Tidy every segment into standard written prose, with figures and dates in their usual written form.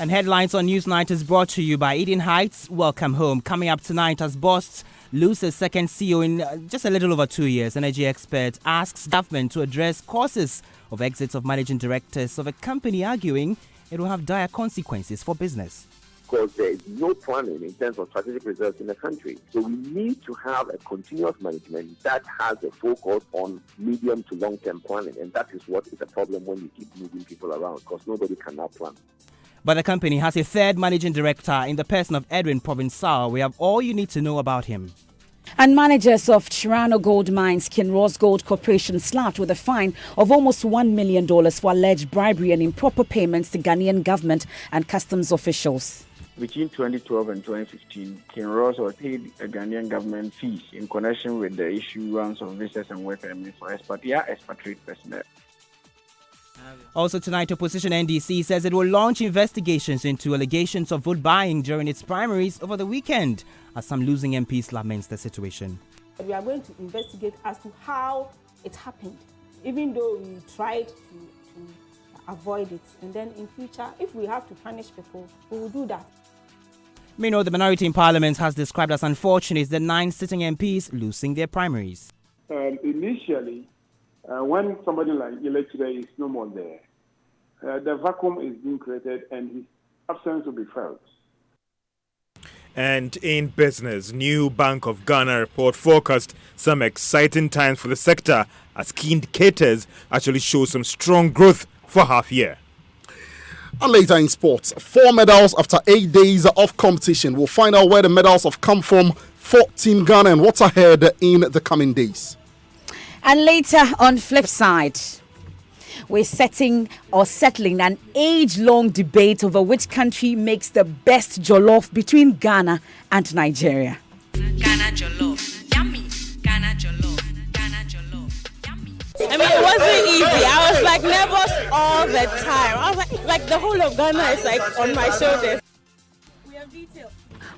And headlines on Newsnight is brought to you by Eden Heights. Welcome home. Coming up tonight, as Bost loses second CEO in just a little over 2 years, energy expert asks government to address causes of exits of managing directors of a company, arguing it will have dire consequences for business. Because there is no planning in terms of strategic reserves in the country. So we need to have a continuous management that has a focus on medium to long-term planning. And that is what is a problem when you keep moving people around, because nobody can now plan. But the company has a third managing director in the person of Edwin Provinsal. We have all you need to know about him. And managers of Chirano Gold Mines, Kinross Gold Corporation, slapped with a fine of almost $1 million for alleged bribery and improper payments to Ghanaian government and customs officials. Between 2012 and 2015, Kinross paid a Ghanaian government fees in connection with the issuance of visas and work permits for expatriate personnel. Also tonight, opposition NDC says it will launch investigations into allegations of vote buying during its primaries over the weekend, as some losing MPs laments the situation. We are going to investigate as to how it happened, even though we tried to avoid it. And then in future, if we have to punish people, we will do that. Meanwhile, the minority in Parliament has described as unfortunate the 9 sitting MPs losing their primaries. Initially, when somebody like Ile is no more there, the vacuum is being created and his absence will be felt. And in business, New Bank of Ghana report forecast some exciting times for the sector as key indicators actually show some strong growth for half year. And later in sports, 4 medals after 8 days of competition. We'll find out where the medals have come from for Team Ghana and what's ahead in the coming days. And later on flip side, we're settling an age-long debate over which country makes the best jollof between Ghana and Nigeria. Ghana jollof, yummy. Ghana jollof, Ghana jollof, yummy. I mean, it wasn't easy. I was like nervous all the time. I was like the whole of Ghana is like on my shoulders.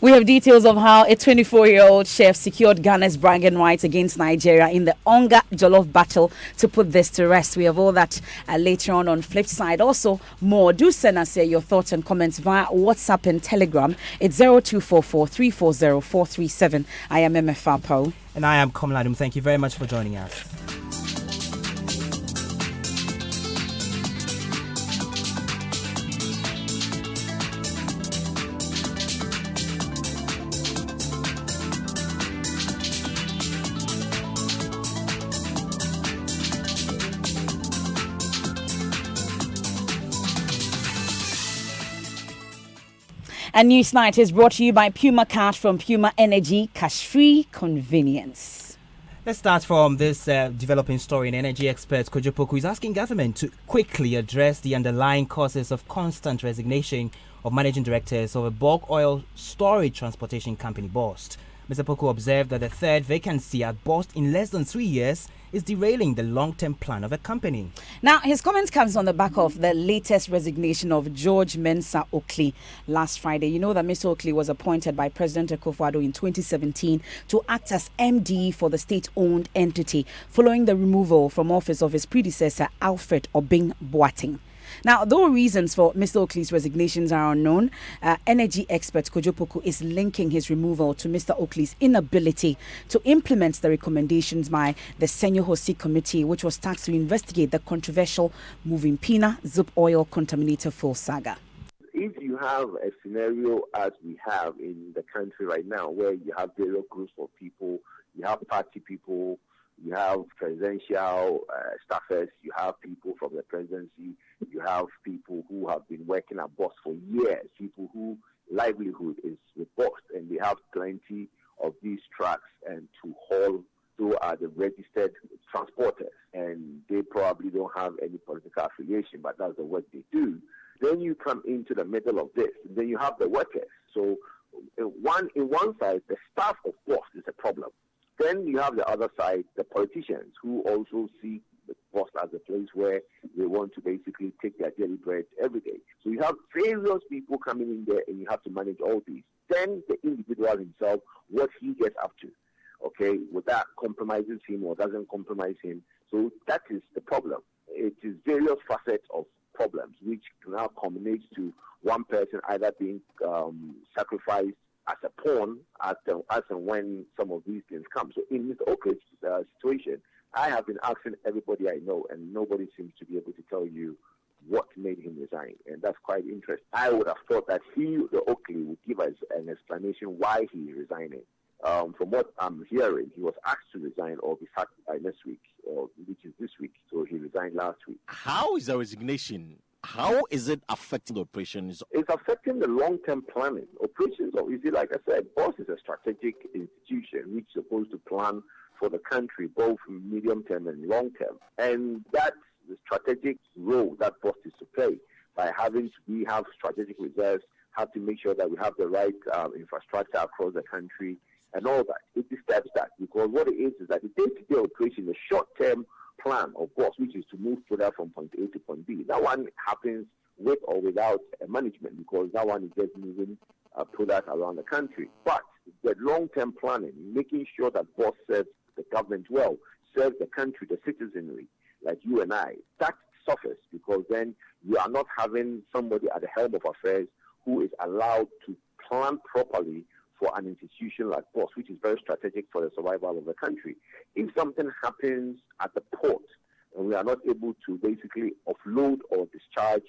We have details of how a 24-year-old chef secured Ghana's bragging rights against Nigeria in the Onga Jollof battle to put this to rest. We have all that later on flip side. Also, more. Do send us your thoughts and comments via WhatsApp and Telegram. It's 0244 340 437. I am MF Apo. And I am Komladum. Thank you very much for joining us. And Newsnight is brought to you by Puma Cash from Puma Energy, cash-free convenience. Let's start from this developing story. An energy expert, Kojo Poku, is asking government to quickly address the underlying causes of constant resignation of managing directors of a bulk oil storage transportation company, Bost. Mr. Poku observed that the third vacancy at Bost in less than 3 years is derailing the long-term plan of the company. Now, his comments comes on the back of the latest resignation of George Mensah Oakley last Friday. You know that Mr. Oakley was appointed by President Akufo-Addo in 2017 to act as MD for the state-owned entity, following the removal from office of his predecessor, Alfred Obing Boateng. Now, though reasons for Mr. Oakley's resignations are unknown, energy expert Kojo Poku is linking his removal to Mr. Oakley's inability to implement the recommendations by the Senyo Hosi Committee, which was tasked to investigate the controversial Moving Pina Zup oil contaminator fuel saga. If you have a scenario as we have in the country right now, where you have various groups of people, you have party people, you have presidential staffers, you have people from the presidency, you have people who have been working at Bost for years, people whose livelihood is with Bost, and they have plenty of these trucks and to haul who are the registered transporters, and they probably don't have any political affiliation, but that's the work they do. Then you come into the middle of this, and then you have the workers. So in one side, the staff of Bost is a problem. Then you have the other side, the politicians, who also see the Bost as a place where they want to basically take their daily bread every day. So you have various people coming in there, and you have to manage all these. Then the individual himself, what he gets up to, okay, whether that compromises him or doesn't compromise him. So that is the problem. It is various facets of problems, which now culminates to one person either being sacrificed as a pawn as and when some of these things come. So in Mr. Oakley's situation, I have been asking everybody I know, and nobody seems to be able to tell you what made him resign, and that's quite interesting. I would have thought that the Oakley, would give us an explanation why he is resigning. From what I'm hearing, he was asked to resign or be sacked by next week, which is this week. So he resigned last week. How is the resignation? How is it affecting the operations? It's affecting the long-term planning. Operations, or is it, like I said, BOSS is a strategic institution which is supposed to plan for the country, both medium-term and long-term. And that's the strategic role that BOSS is to play by we have strategic reserves, have to make sure that we have the right infrastructure across the country and all that. It disturbs that, because what it is that the day-to-day operation, the short-term plan of BOSS, which is to move product from point A to point B. That one happens with or without management, because that one is just moving product around the country. But the long-term planning, making sure that BOSS serves the government well, serves the country, the citizenry, like you and I, that suffers, because then you are not having somebody at the helm of affairs who is allowed to plan properly for an institution like BOSS, which is very strategic for the survival of the country. If something happens at the port and we are not able to basically offload or discharge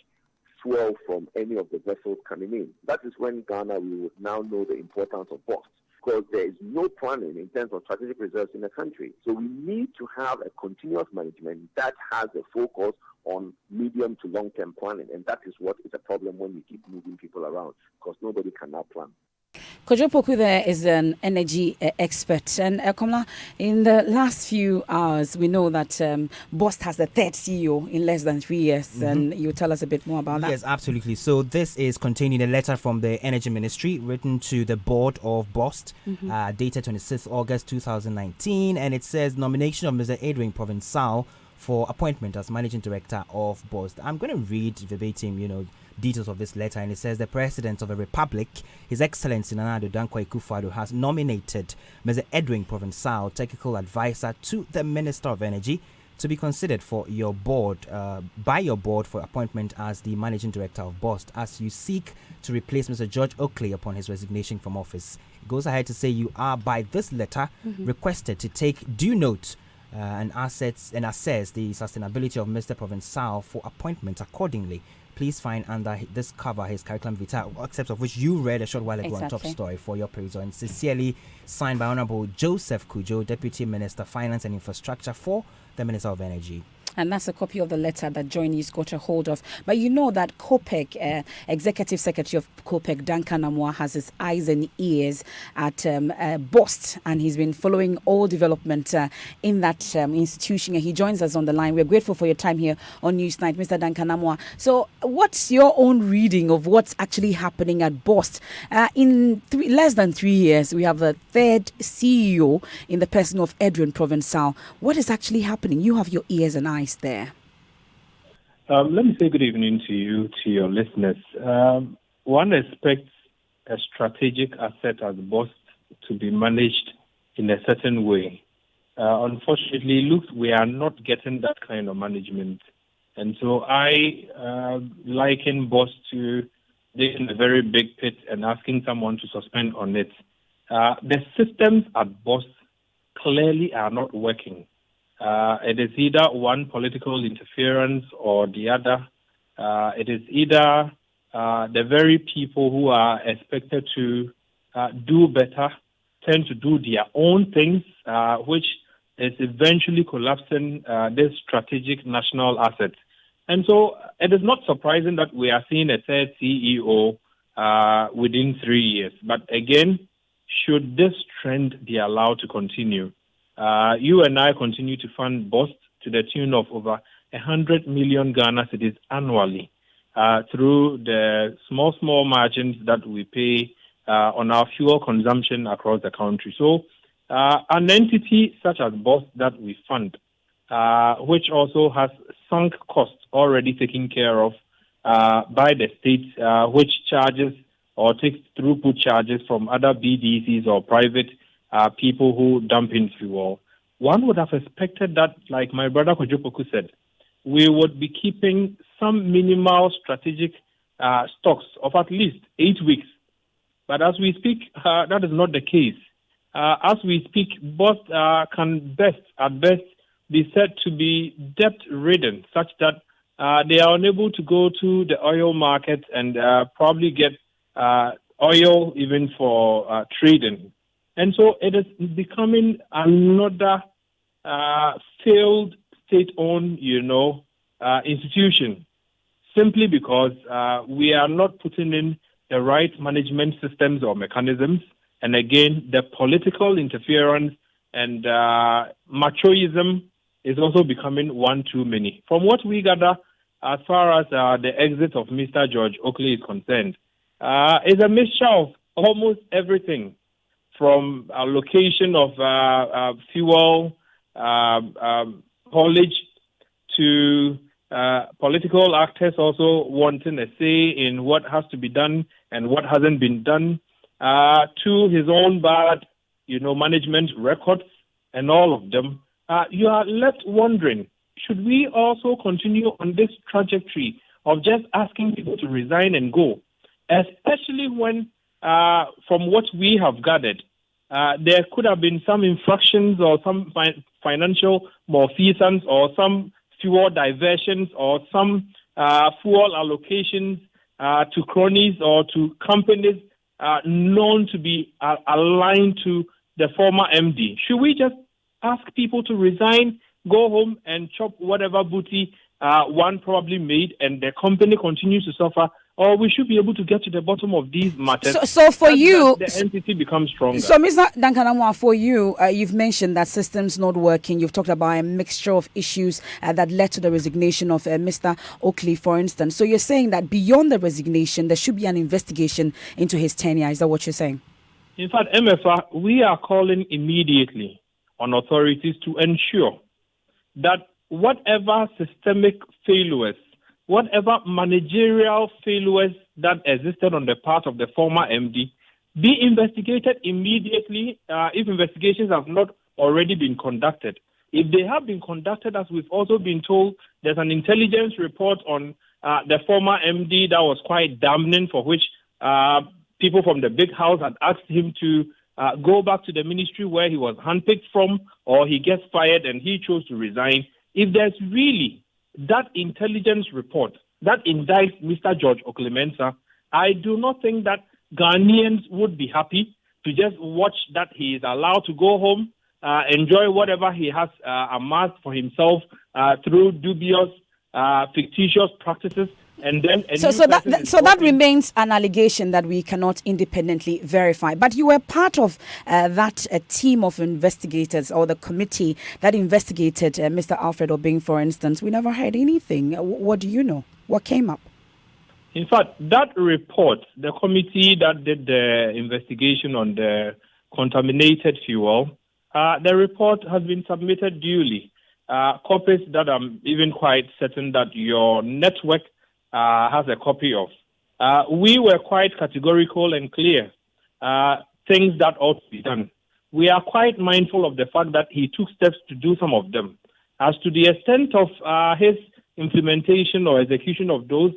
fuel from any of the vessels coming in, that is when Ghana, we would now know the importance of BOSS, because there is no planning in terms of strategic reserves in the country. So we need to have a continuous management that has a focus on medium to long-term planning, and that is what is a problem when we keep moving people around, because nobody can now plan. Kojo Poku there is an energy expert. And Komla, in the last few hours, we know that BOSS has the third CEO in less than 3 years. Mm-hmm. And you tell us a bit more about that. Yes, absolutely. So this is contained in a letter from the Energy Ministry written to the board of BOSS, dated 26th August 2019. And it says nomination of Mr. Adrian Provençal for appointment as managing director of BOSS. I'm going to read verbatim, details of this letter, and it says the President of the Republic, His Excellency Nana Addo Dankwa Akufo-Addo, has nominated Mr. Edwin Provençal, technical advisor to the Minister of Energy, to be considered for your board, by your board for appointment as the managing director of BOSS, as you seek to replace Mr. George Oakley upon his resignation from office. It goes ahead to say you are, by this letter, requested to take due note and assess the sustainability of Mr. Provençal for appointment accordingly. Please find under this cover his curriculum vitae, except of which you read a short while ago on Top Story for your perusal. And sincerely signed by Honorable Joseph Kujo, Deputy Minister, Finance and Infrastructure for the Minister of Energy. And that's a copy of the letter that Joy News got a hold of. But you know that COPEC, Executive Secretary of COPEC, Duncan Amoah, has his eyes and ears at BOSS, and he's been following all development in that institution. And he joins us on the line. We're grateful for your time here on Newsnight, Mr. Duncan Amoah. So what's your own reading of what's actually happening at BOSS? In less than 3 years, we have the third CEO in the person of Edwin Provençal. What is actually happening? You have your ears and eyes there. Let me say good evening to you, to your listeners. One expects a strategic asset as BOSS to be managed in a certain way. Unfortunately, we are not getting that kind of management. And so I liken BOSS to digging a very big pit and asking someone to suspend on it. The systems at BOSS clearly are not working. It is either one political interference or the other. It is either the very people who are expected to do better tend to do their own things, which is eventually collapsing this strategic national asset. And so it is not surprising that we are seeing a third CEO within 3 years. But again, should this trend be allowed to continue? You and I continue to fund BOSS to the tune of over 100 million Ghana cedis annually through the small margins that we pay on our fuel consumption across the country. So an entity such as BOSS that we fund, which also has sunk costs already taken care of by the state, which charges or takes throughput charges from other BDCs or private people who dump in fuel. One would have expected that, like my brother Kojo Poku said, we would be keeping some minimal strategic stocks of at least 8 weeks. But as we speak, that is not the case. As we speak, both can at best, be said to be debt-ridden, such that they are unable to go to the oil market and probably get oil even for trading. And so it is becoming another failed state-owned, institution, simply because we are not putting in the right management systems or mechanisms. And again, the political interference and machoism is also becoming one too many. From what we gather, as far as the exit of Mr. George Oakley is concerned, is a mixture of almost everything, from allocation of fuel, haulage, to political actors also wanting a say in what has to be done and what hasn't been done, to his own bad, management records and all of them. You are left wondering, should we also continue on this trajectory of just asking people to resign and go, especially when, from what we have gathered, there could have been some infractions or some financial malfeasance or some fuel diversions or some fuel allocations to cronies or to companies known to be aligned to the former MD. Should we just ask people to resign, go home and chop whatever booty one probably made, and the company continues to suffer? Or we should be able to get to the bottom of these matters. So for you, the entity becomes stronger. So, Mr. Dankanamwa, for you, you've mentioned that systems not working. You've talked about a mixture of issues that led to the resignation of Mr. Oakley, for instance. So you're saying that beyond the resignation, there should be an investigation into his tenure. Is that what you're saying? In fact, MFA, we are calling immediately on authorities to ensure that whatever systemic failures, whatever managerial failures that existed on the part of the former MD, be investigated immediately if investigations have not already been conducted. If they have been conducted, as we've also been told, there's an intelligence report on the former MD that was quite damning, for which people from the big house had asked him to go back to the ministry where he was handpicked from, or he gets fired and he chose to resign. If there's really that intelligence report that indicts Mr. George Oakley Mensah, I do not think that Ghanaians would be happy to just watch that he is allowed to go home, enjoy whatever he has amassed for himself through dubious, fictitious practices. And then so that remains an allegation that we cannot independently verify. But you were part of that team of investigators, or the committee that investigated Mr. Alfred Obeng, for instance. We never heard anything. What do you know? What came up? In fact, that report, the committee that did the investigation on the contaminated fuel, the report has been submitted duly. Copies that I'm even quite certain that your network has a copy of. We were quite categorical and clear, things that ought to be done. We are quite mindful of the fact that he took steps to do some of them. As to the extent of his implementation or execution of those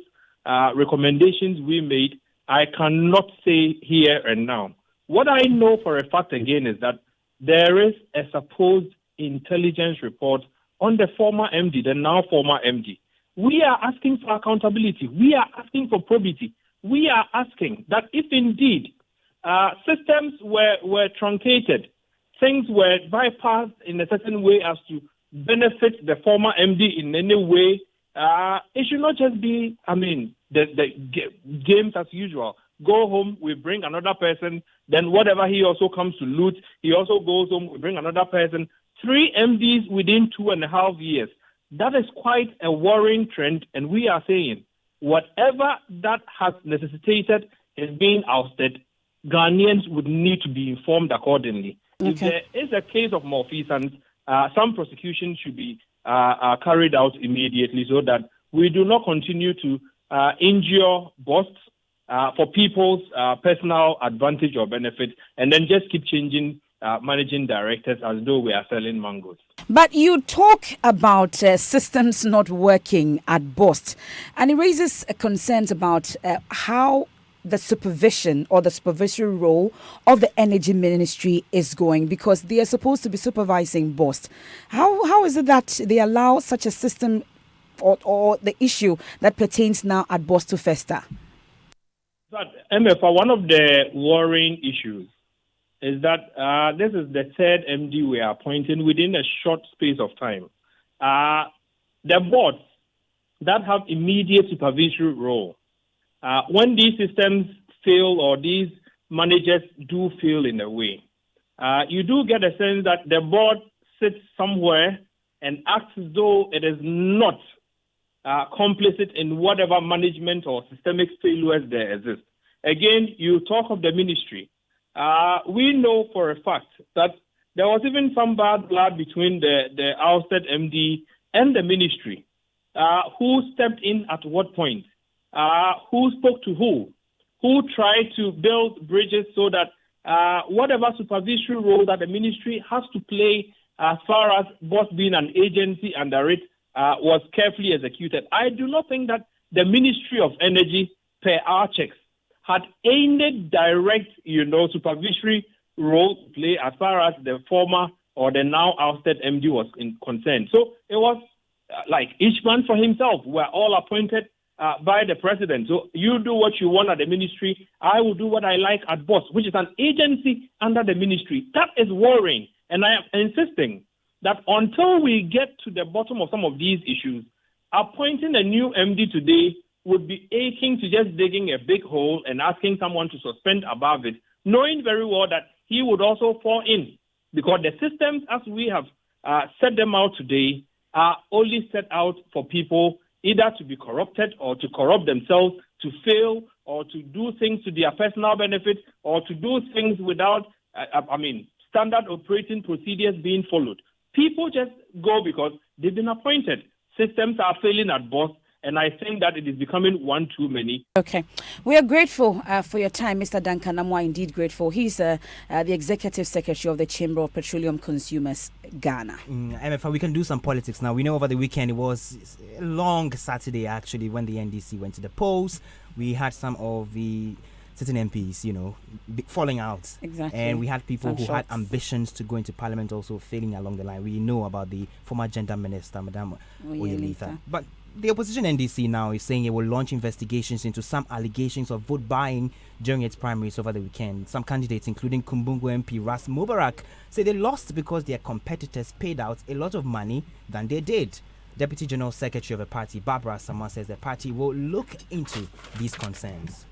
recommendations we made, I cannot say here and now. What I know for a fact, again, is that there is a supposed intelligence report on the former MD, the now former MD. We are asking for accountability. We are asking for probity. We are asking that if indeed systems were truncated, things were bypassed in a certain way as to benefit the former MD in any way, it should not just be, the games as usual. Go home, we bring another person, then whatever he also comes to loot, he also goes home, we bring another person. 3 MDs within 2.5 years. That is quite a worrying trend, and we are saying whatever that has necessitated is being ousted, Ghanaians would need to be informed accordingly. Okay. If there is a case of malfeasance, some prosecution should be carried out immediately so that we do not continue to injure bosts for people's personal advantage or benefit, and then just keep changing managing directors as though we are selling mangoes. But you talk about systems not working at BOST, and it raises concerns about how the supervision or the supervisory role of the energy ministry is going, because they are supposed to be supervising BOST. How is it that they allow such a system or the issue that pertains now at BOST to fester? But MFA, one of the worrying issues is that this is the third MD we are appointing within a short space of time. The boards that have immediate supervisory role, when these systems fail or these managers do fail in a way, you do get a sense that the board sits somewhere and acts as though it is not complicit in whatever management or systemic failures there exist. Again, you talk of the ministry. We know for a fact that there was even some bad blood between the ousted MD and the ministry. Who stepped in at what point? Who spoke to who tried to build bridges so that whatever supervisory role that the ministry has to play as far as BOST being an agency under it was carefully executed. I do not think that the Ministry of Energy, per our checks, had any direct, supervisory role to play as far as the former or the now ousted MD was concerned. So it was like each man for himself. We're all appointed by the president. So you do what you want at the ministry. I will do what I like at BOST, which is an agency under the ministry. That is worrying. And I am insisting that until we get to the bottom of some of these issues, appointing a new MD today would be akin to just digging a big hole and asking someone to suspend above it, knowing very well that he would also fall in, because the systems as we have set them out today are only set out for people either to be corrupted or to corrupt themselves, to fail or to do things to their personal benefit or to do things without, standard operating procedures being followed. People just go because they've been appointed. Systems are failing at BOST, and I think that it is becoming one too many. Okay. We are grateful for your time, Mr. Duncan Amwa, indeed grateful. He's the Executive Secretary of the Chamber of Petroleum Consumers, Ghana. MFA, we can do some politics now. We know over the weekend it was a long Saturday, actually, when the NDC went to the polls. We had some of the certain MPs, falling out. Exactly. And we had people who had ambitions to go into parliament also failing along the line. We know about the former gender minister, Madam Oyelitha. But the opposition NDC now is saying it will launch investigations into some allegations of vote buying during its primaries over the weekend. Some candidates, including Kumbungu MP Ras Mubarak, say they lost because their competitors paid out a lot of money than they did. Deputy General Secretary of the party, Barbara Sama, says the party will look into these concerns.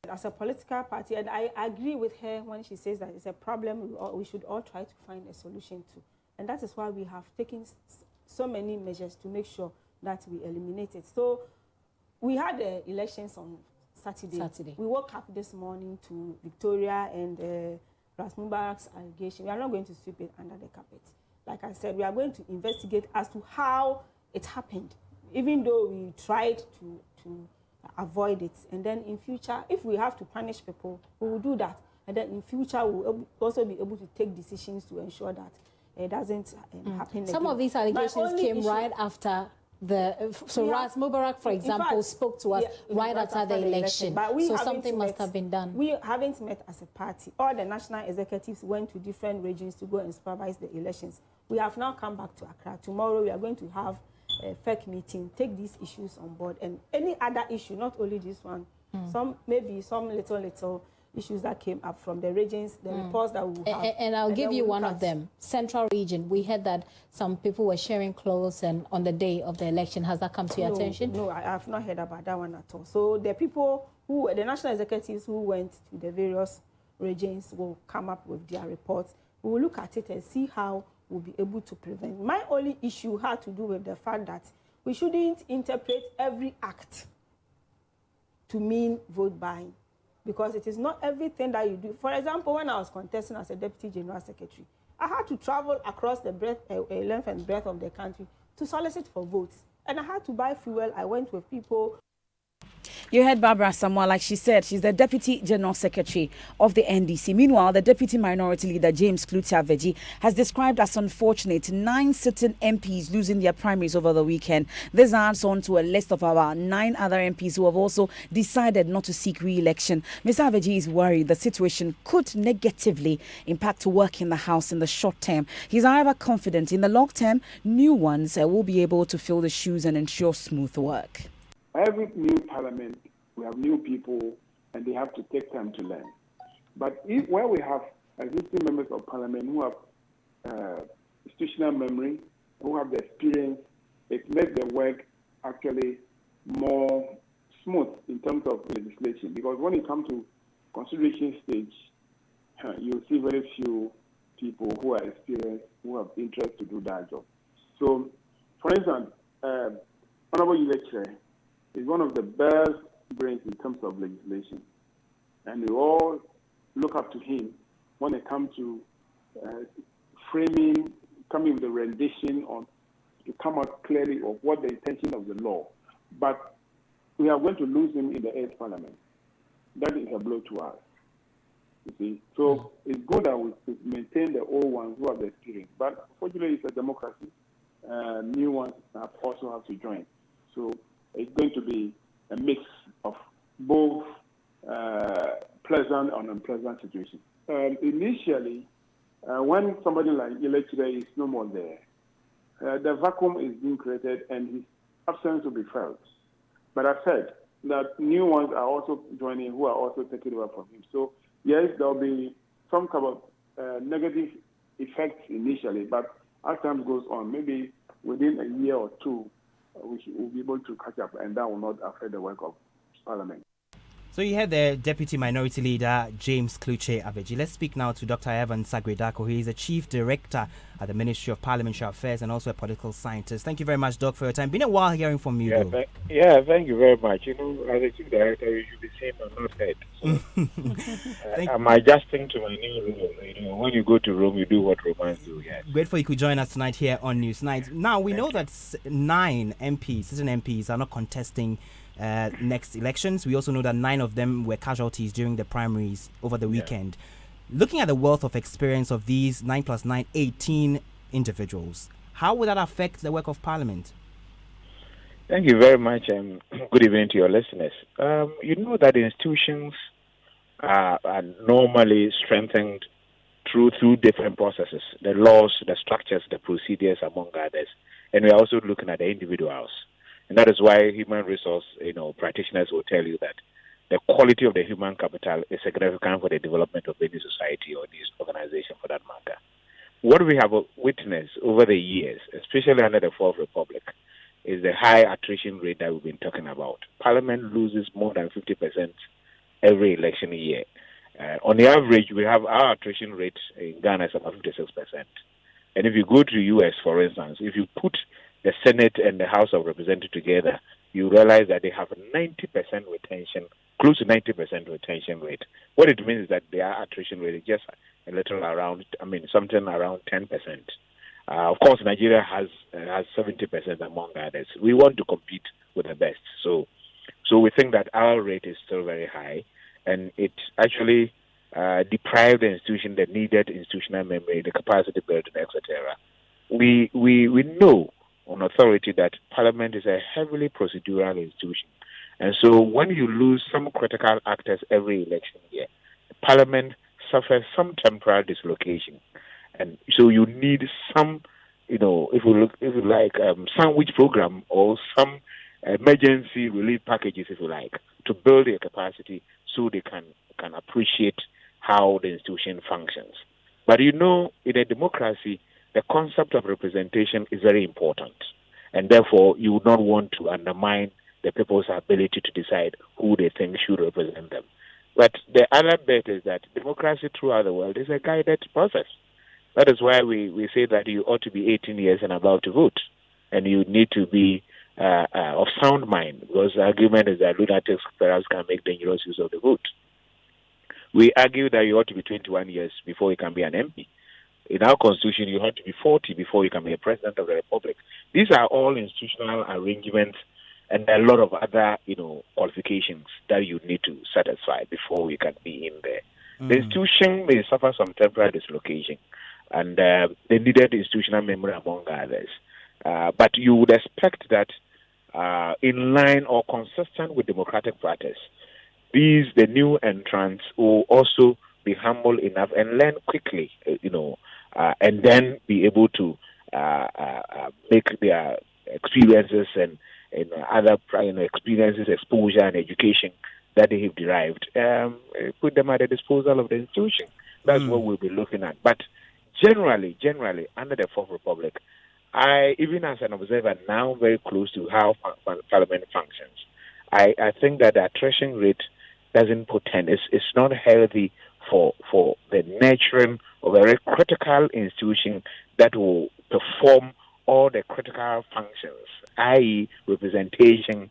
As a political party, and I agree with her when she says that it's a problem we should all try to find a solution to. And that is why we have taken so many measures to make sure that we eliminate it. So we had the elections on Saturday. We woke up this morning to Victoria and Ras Mubarak's allegation. We are not going to sweep it under the carpet. Like I said, we are going to investigate as to how it happened, even though we tried to avoid it. And then in future, if we have to punish people, we will do that. And then in future, we will also be able to take decisions to ensure that it doesn't happen Some again. of these allegations came right after Ras Mubarak, for example, spoke to us right after the election. But so something must have been done. We haven't met as a party. All the national executives went to different regions to go and supervise the elections. We have now come back to Accra. Tomorrow we are going to have a FEC meeting, take these issues on board, and any other issue, not only this one, some little issues that came up from the regions, the reports that we have. And I'll give you one of them. Central region, we heard that some people were sharing clothes and on the day of the election. Has that come to your attention? No, I have not heard about that one at all. So the people the national executives who went to the various regions will come up with their reports. We will look at it and see how we'll be able to prevent. My only issue had to do with the fact that we shouldn't interpret every act to mean vote buying, because it is not everything that you do. For example, when I was contesting as a Deputy General Secretary, I had to travel across the length and breadth of the country to solicit for votes. And I had to buy fuel. I went with people. You heard Barbara Samoa, like she said, she's the Deputy General Secretary of the NDC. Meanwhile, the Deputy Minority Leader, James Kluti-Aveji, has described as unfortunate 9 sitting MPs losing their primaries over the weekend. This adds on to a list of about 9 other MPs who have also decided not to seek re-election. Mr. Aveji is worried the situation could negatively impact work in the House in the short term. He's, however, confident in the long term, new ones will be able to fill the shoes and ensure smooth work. Every new parliament, we have new people, and they have to take time to learn. But where we have existing members of parliament who have institutional memory, who have the experience, it makes the work actually more smooth in terms of legislation. Because when it comes to consideration stage, you see very few people who are experienced, who have interest to do that job. So, for instance, Honorable Lecturer is one of the best brains in terms of legislation. And we all look up to him when it comes to framing, coming with a rendition on to come out clearly of what the intention of the law. But we are going to lose him in the 8th Parliament. That is a blow to us. You see? So it's good that we maintain the old ones who have the experience. But fortunately, it's a democracy. New ones also have to join. So it's going to be a mix of both pleasant and unpleasant situations. Initially, when somebody like Ile today is no more there, the vacuum is being created and his absence will be felt. But I said that new ones are also joining who are also taking over from him. So, yes, there will be some kind of negative effects initially, but as time goes on, maybe within a year or two, we'll be able to catch up, and that will not affect the work of Parliament. So you had the Deputy Minority Leader, James Kluti-Aveji. Let's speak now to Dr. Evan Sagredako. He is the Chief Director at the Ministry of Parliamentary Affairs and also a political scientist. Thank you very much, Doc, for your time. Been a while hearing from you, though. Thank you very much. As a Chief Director, you should be seen and not heard. So, I'm adjusting to my new role. When you go to Rome, you do what Romans do. Yes. Grateful you could join us tonight here on News Night. Now, we know that 9 MPs, citizen MPs, are not contesting next elections. We also know that 9 of them were casualties during the primaries over the weekend. Looking at the wealth of experience of these 9 plus 9, 18 individuals, how would that affect the work of Parliament? Thank you very much, and good evening to your listeners. You know that institutions are normally strengthened through different processes, the laws, the structures, the procedures, among others. And we are also looking at the individuals. And that is why human resource, practitioners will tell you that the quality of the human capital is significant for the development of any society or this organization for that matter. What we have witnessed over the years, especially under the Fourth Republic, is the high attrition rate that we've been talking about. Parliament loses more than 50% every election year. On the average, we have our attrition rate in Ghana is about 56%. And if you go to US, for instance, if you put the Senate and the House of Representatives together, you realize that they have a 90% retention, close to 90% retention rate. What it means is that their attrition rate is just a little around, something around 10%. Of course, Nigeria has 70% among others. We want to compete with the best. So we think that our rate is still very high, and it actually deprived the institution the needed institutional memory, the capacity building, etc. We know on authority that Parliament is a heavily procedural institution. And so when you lose some critical actors every election year, Parliament suffers some temporary dislocation. And so you need some, sandwich program or some emergency relief packages, if you like, to build their capacity so they can appreciate how the institution functions. But in a democracy, the concept of representation is very important, and therefore you would not want to undermine the people's ability to decide who they think should represent them. But the other bit is that democracy throughout the world is a guided process. That is why we say that you ought to be 18 years and above to vote, and you need to be of sound mind, because the argument is that lunatics perhaps can make dangerous use of the vote. We argue that you ought to be 21 years before you can be an MP. In our constitution, you have to be 40 before you can be a president of the republic. These are all institutional arrangements and there are a lot of other, qualifications that you need to satisfy before you can be in there. The institution may suffer some temporary dislocation, and they needed institutional memory among others. But you would expect that in line or consistent with democratic practice, the new entrants will also be humble enough and learn quickly, and then be able to make their experiences and other experiences, exposure, and education that they have derived, put them at the disposal of the institution. That's what we'll be looking at. But generally, under the Fourth Republic, I, even as an observer now very close to how Parliament functions, I think that the attrition rate doesn't portend. It's not healthy for the nurturing of a very critical institution that will perform all the critical functions, i.e. representation,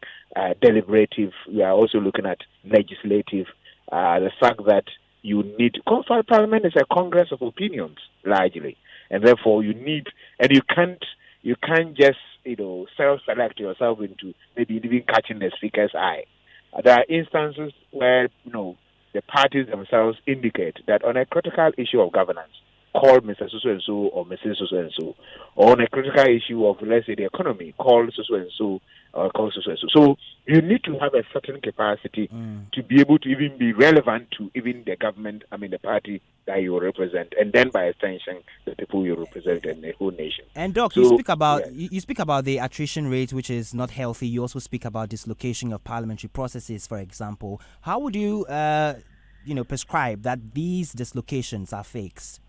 deliberative. We are also looking at legislative. The fact that you need Parliament is a congress of opinions largely, and therefore you need, and you can't just self-select yourself into maybe even catching the speaker's eye. There are instances where the parties themselves indicate that on a critical issue of governance, call Mr. So and so or Mrs. So and so, or on a critical issue of, let's say, the economy, call so and so or call so and so. So you need to have a certain capacity to be able to even be relevant to even the government, the party that you represent, and then by extension, the people you represent and the whole nation. And Doc, you speak about the attrition rate, which is not healthy. You also speak about dislocation of parliamentary processes, for example. How would you, prescribe that these dislocations are fixed?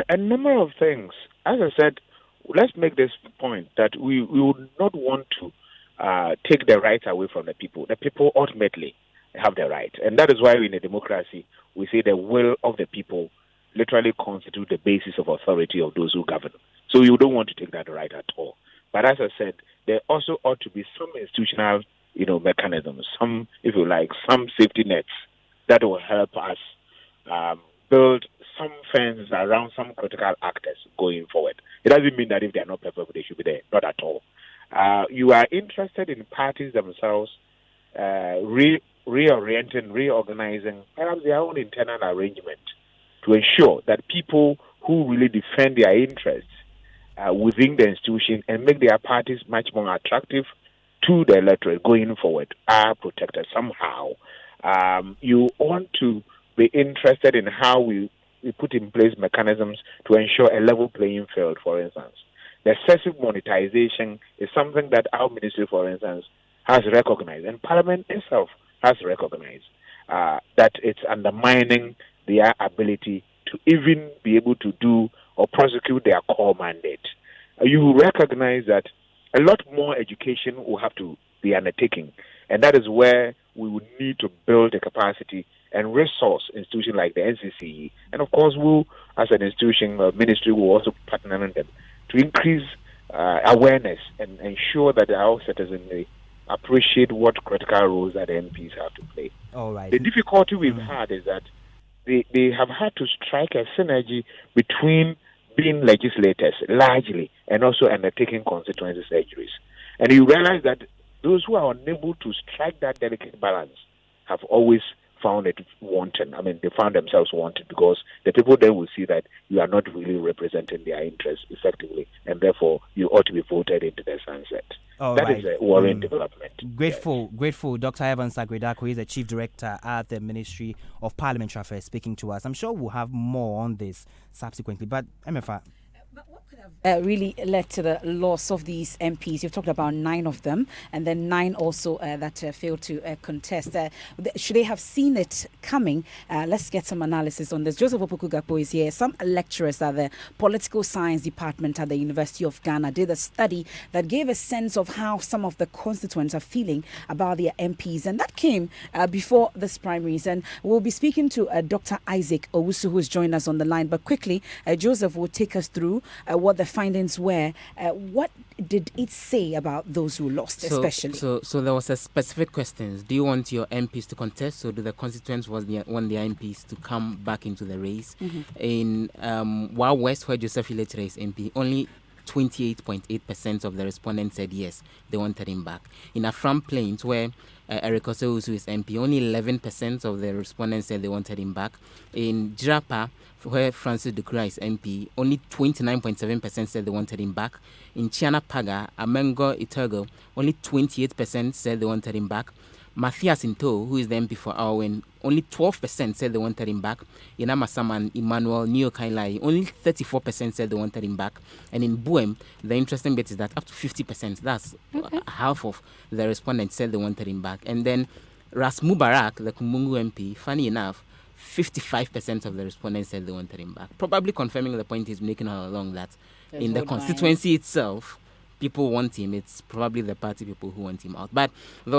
A number of things. As I said, let's make this point that we would not want to take the rights away from the people. The people ultimately have the right. And that is why in a democracy, we say the will of the people literally constitute the basis of authority of those who govern. So you don't want to take that right at all. But as I said, there also ought to be some institutional, mechanisms, some, if you like, some safety nets that will help us build some fence around some critical actors going forward. It doesn't mean that if they are not perfect, they should be there. Not at all. You are interested in parties themselves reorienting, reorganizing, perhaps their own internal arrangement to ensure that people who really defend their interests within the institution and make their parties much more attractive to the electorate going forward are protected somehow. You want to be interested in how we put in place mechanisms to ensure a level playing field, for instance. The excessive monetization is something that our ministry, for instance, has recognized, and Parliament itself has recognized that it's undermining their ability to even be able to do or prosecute their core mandate. You recognize that a lot more education will have to be undertaken, and that is where we would need to build the capacity and resource institutions like the NCCE. And of course, we, as an institution, ministry, will also partner with them to increase awareness and ensure that our citizenry appreciate what critical roles that the MPs have to play. All right. The difficulty we've had is that they have had to strike a synergy between being legislators largely and also undertaking constituency surgeries. And you realize that those who are unable to strike that delicate balance have always found it wanting. They found themselves wanting because the people then will see that you are not really representing their interests effectively, and therefore you ought to be voted into the sunset. That is a worrying development. Grateful. Dr. Evans Agredako is the Chief Director at the Ministry of Parliamentary Affairs speaking to us. I'm sure we'll have more on this subsequently, but MFA. Really led to the loss of these MPs. You've talked about 9 of them, and then 9 also that failed to contest. Should they have seen it coming? Let's get some analysis on this. Joseph Opoku-Gakpo is here. Some lecturers at the Political Science Department at the University of Ghana did a study that gave a sense of how some of the constituents are feeling about their MPs, and that came before this primaries. And we'll be speaking to Dr. Isaac Owusu, who's joined us on the line. But quickly, Joseph will take us through what the findings were. What did it say about those who lost, especially? So there was a specific questions. Do you want your MPs to contest, or do the constituents want their MPs to come back into the race? In Wild West, where Joseph Iletre is MP, only 28.8% of the respondents said yes, they wanted him back. In Afram Plains, where Eric Osewusu is MP, only 11% of the respondents said they wanted him back. In Jirapa, where Francis Dukura is MP, only 29.7% said they wanted him back. In Chiana Paga, Amengo Itergo, only 28% said they wanted him back. Matthias Into, who is the MP for Arwen, only 12% said they wanted him back. In Amasaman, Emmanuel Neokailai, only 34% said they wanted him back. And in Buem, the interesting bit is that up to 50%, that's half of the respondents said they wanted him back. And then Ras Mubarak, the Kumungu MP, funny enough, 55% of the respondents said they wanted him back. Probably confirming the point he's making all along that in the constituency itself, people want him. It's probably the party people who want him out. But there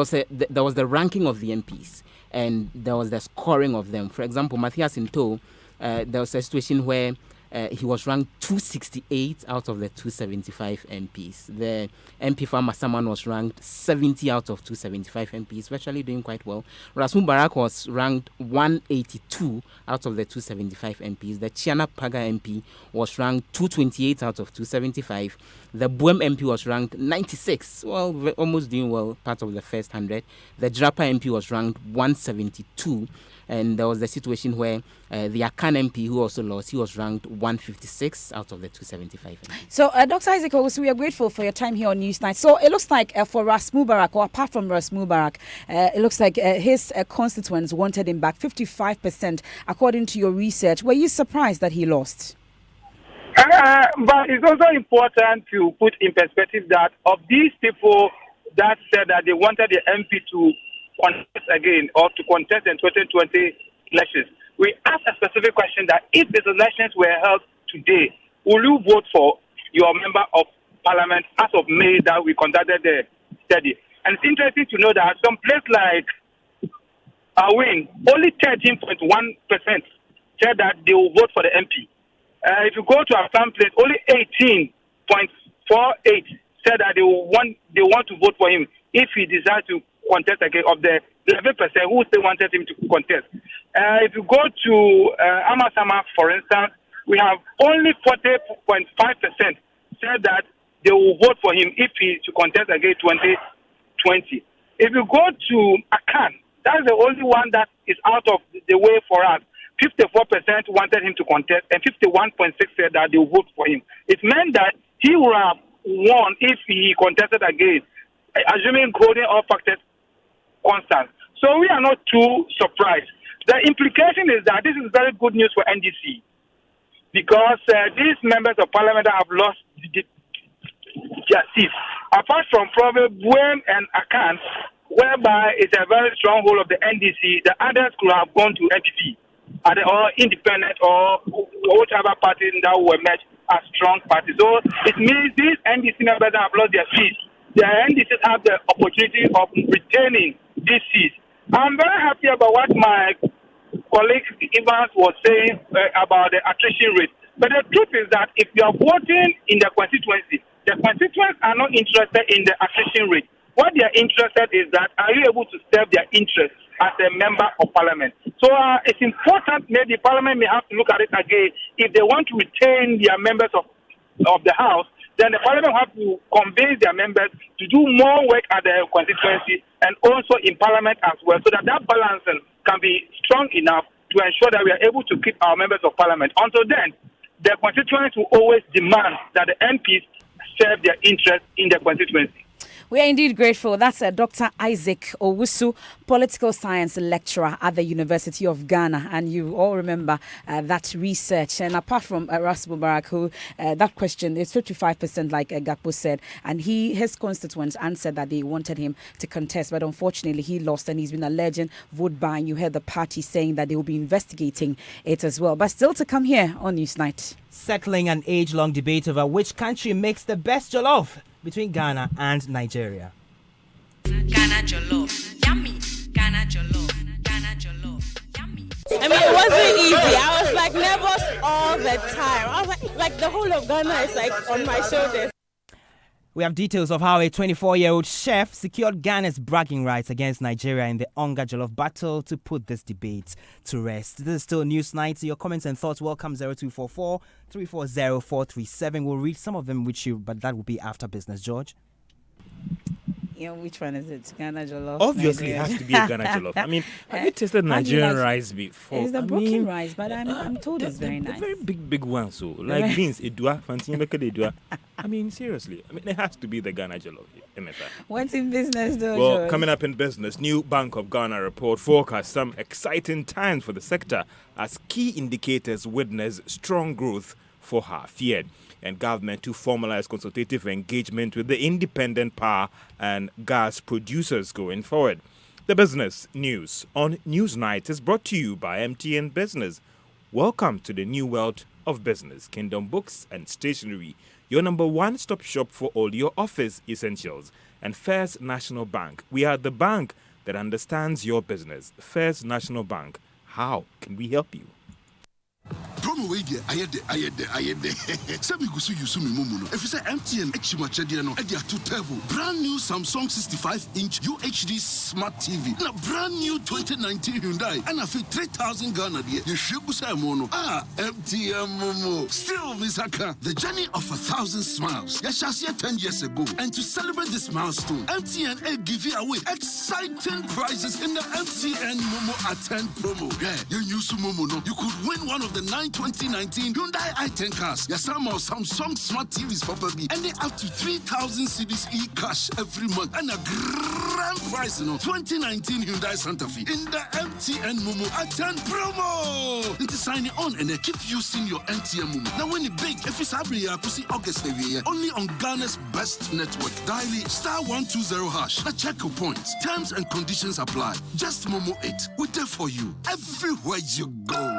was the ranking of the MPs and there was the scoring of them. For example, Matthias Into, there was a situation where he was ranked 268 out of the 275 MPs. The MP for Masaman was ranked 70 out of 275 MPs, virtually doing quite well. Ras Mubarak was ranked 182 out of the 275 MPs. The Chiana Paga MP was ranked 228 out of 275. The Buem MP was ranked 96, well, almost doing well, part of the first 100. The Drapa MP was ranked 172. And there was the situation where the Akan MP, who also lost, he was ranked 156 out of the 275. So, Dr. Isaac Owusu, we are grateful for your time here on Newsnight. So, it looks like for Ras Mubarak, or apart from Ras Mubarak, it looks like his constituents wanted him back 55%, according to your research. Were you surprised that he lost? But it's also important to put in perspective that of these people that said that they wanted the MP to contest again or to contest in 2020 elections, we asked a specific question that if these elections were held today, will you vote for your member of parliament as of May that we conducted the study? And it's interesting to know that some place like Awin, only 13.1% said that they will vote for the MP. If you go to our some place, only 18.48 said that they want to vote for him if he decides to contest again. Of the 11% who still wanted him to contest. If you go to Amasama, for instance, we have only 40.5% said that they will vote for him if he to contest again 2020. If you go to Akan, that's the only one that is out of the way for us. 54% wanted him to contest, and 51.6% said that they will vote for him. It meant that he would have won if he contested again, assuming holding all factors constant. So we are not too surprised. The implication is that this is very good news for NDC because these members of parliament have lost their seats. Apart from probably Buem and Akan, whereby it's a very strong hold of the NDC, the others could have gone to NPP or independent or whatever party that will emerge as strong parties. So it means these NDC members have lost their seats. The NDCs have the opportunity of retaining these seats. I'm very happy about what my colleague Evans was saying about the attrition rate. But the truth is that if you are voting in the constituency, the constituents are not interested in the attrition rate. What they are interested is that are you able to serve their interests as a member of parliament? So it's important. Maybe parliament may have to look at it again. If they want to retain their members of the house, then the parliament have to convince their members to do more work at the constituency and also in parliament as well, so that balancing can be strong enough to ensure that we are able to keep our members of parliament. Until then, the constituents will always demand that the MPs serve their interests in the constituency. We are indeed grateful. That's Dr. Isaac Owusu, political science lecturer at the University of Ghana. And you all remember that research. And apart from Ras Mubarak, who that question is 55%, like Gakpo said, and his constituents answered that they wanted him to contest. But unfortunately, he lost and he's been alleging vote buying. You heard the party saying that they will be investigating it as well. But still to come here on Newsnight. Settling an age-long debate over which country makes the best jollof between Ghana and Nigeria. Ghana jollof, yummy. Ghana jollof, Ghana jollof, yummy. I mean, it wasn't easy. I was like nervous all the time. I was like the whole of Ghana is like on my shoulders. We have details of how a 24-year-old chef secured Ghana's bragging rights against Nigeria in the Onga Jollof battle to put this debate to rest. This is still News Night. Your comments and thoughts welcome 0244 340 437. We'll read some of them with you, but that will be after business. George? Yeah, which one is it? Ghana Jollof? Obviously, it has to be a Ghana Jollof. I mean, have you tasted Nigerian rice before? It's the broken rice, but I'm told it's very nice. Very big ones, so like beans, edua, fancy edua. I mean, seriously. I mean, it has to be the Ghana Jollof. What's in business, though, Well, George? coming up in business, new Bank of Ghana report forecasts some exciting times for the sector as key indicators witness strong growth for half year. And government to formalize consultative engagement with the independent power and gas producers going forward. The business news on Newsnight is brought to you by MTN Business. Welcome to the new world of business. Kingdom Books and Stationery, your number one-stop shop for all your office essentials. And First National Bank. We are the bank that understands your business. First National Bank. How can we help you? Promo way there, I had the. Some you see me mumu. If you say MTN, Echimachedia no, Edia two turbo. Brand new Samsung 65-inch UHD Smart TV. Na brand new 2019 Hyundai. And I feel 3,000 Ghana there. You should say mono. MTN mumu. Still, Misaka, the journey of 1,000 smiles. Yashasya 10 years ago. And to celebrate this milestone, MTN give you away exciting prizes in the MTN Momo Attend promo. Yeah, you use Momo no. You could win one of the 2019 Hyundai i10 cars. Yes, some of Samsung Smart TVs probably. And they up to 3,000 CDs e-cash every month. And a grand prize, 2019 Hyundai Santa Fe in the MTN Momo Attend promo. And to sign it on and then keep using your MTN Momo. Now when it big, if it's August, only on Ghana's best network. Dial *120#. Now check your points. Terms and conditions apply. Just Momo it. We're there for you everywhere you go.